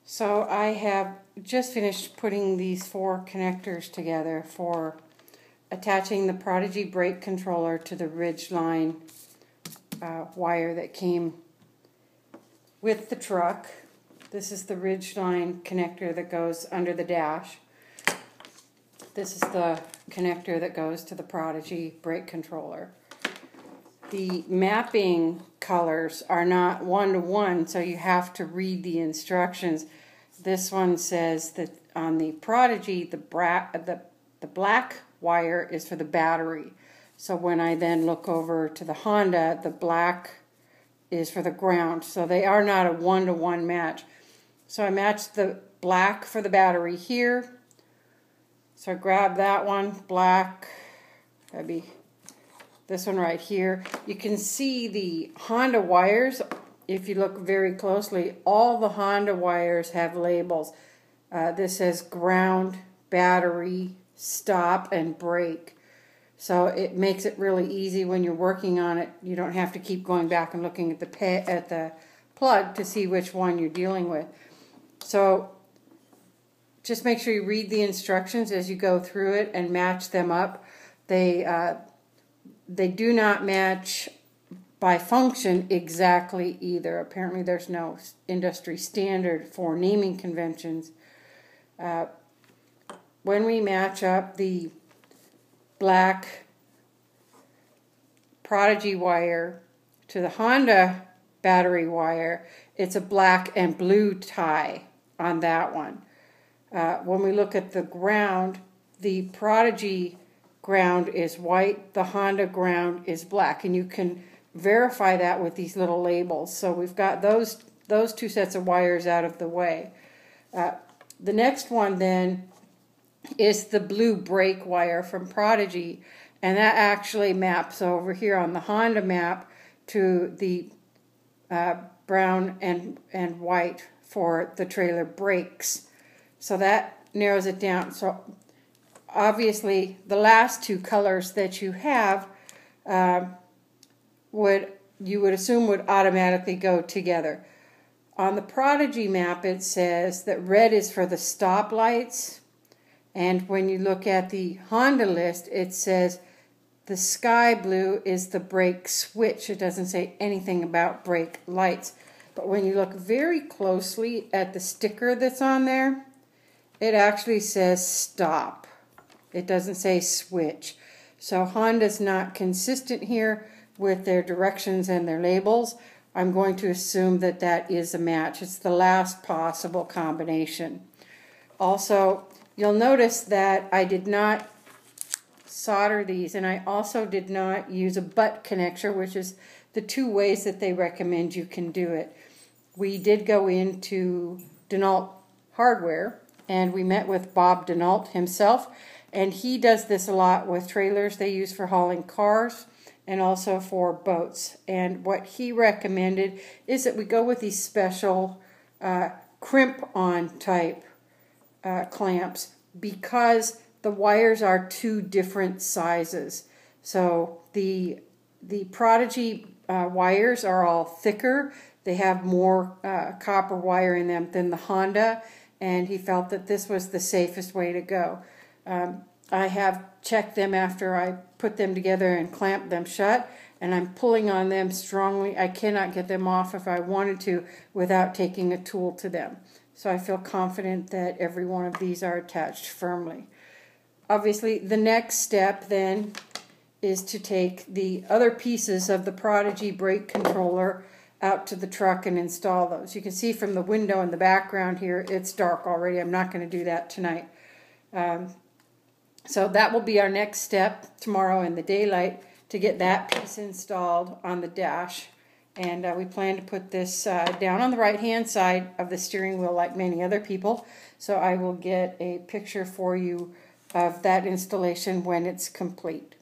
So I have just finished putting these 4 connectors together for attaching the Prodigy brake controller to the Ridgeline wire that came with the truck. This is the Ridgeline connector that goes under the dash. This is the connector that goes to the Prodigy brake controller. The mapping colors are not one-to-one, so you have to read the instructions. This one says that on the Prodigy, the black wire is for the battery. So when I then look over to the Honda, the black is for the ground. So they are not a one-to-one match. So I matched the black for the battery here. So I grab that one, black, that'd be this one right here. You can see the Honda wires. If you look very closely, all the Honda wires have labels. This says ground, battery, stop, and brake. So it makes it really easy when you're working on it. You don't have to keep going back and looking at the plug to see which one you're dealing with. So just make sure you read the instructions as you go through it and match them up. They do not match by function exactly either. Apparently there's no industry standard for naming conventions. When we match up the black Prodigy wire to the Honda battery wire, it's a black and blue tie on that one. When we look at the ground, the Prodigy ground is white, the Honda ground is black, and you can verify that with these little labels. So we've got those 2 sets of wires out of the way. The next one then is the blue brake wire from Prodigy, and that actually maps over here on the Honda map to the brown and white for the trailer brakes. So that narrows it down. So obviously, the last 2 colors that you have you would assume would automatically go together. On the Prodigy map, it says that red is for the stop lights, and when you look at the Honda list, it says the sky blue is the brake switch. It doesn't say anything about brake lights. But when you look very closely at the sticker that's on there, it actually says stop. It doesn't say switch. So Honda's not consistent here with their directions and their labels. I'm going to assume that that is a match. It's the last possible combination. Also, you'll notice that I did not solder these, and I also did not use a butt connector, which is the 2 ways that they recommend you can do it. We did go into Denault Hardware, and we met with Bob Denault himself, and he does this a lot with trailers they use for hauling cars and also for boats. And what he recommended is that we go with these special crimp-on type clamps, because the wires are 2 different sizes. So the Prodigy wires are all thicker. They have more copper wire in them than the Honda, and he felt that this was the safest way to go. I have checked them after I put them together and clamped them shut, and I'm pulling on them strongly. I cannot get them off if I wanted to without taking a tool to them. So I feel confident that every one of these are attached firmly. Obviously, the next step then is to take the other pieces of the Prodigy brake controller out to the truck and install those. You can see from the window in the background here, it's dark already. I'm not going to do that tonight. So that will be our next step tomorrow in the daylight, to get that piece installed on the dash. And we plan to put this down on the right-hand side of the steering wheel like many other people. So I will get a picture for you of that installation when it's complete.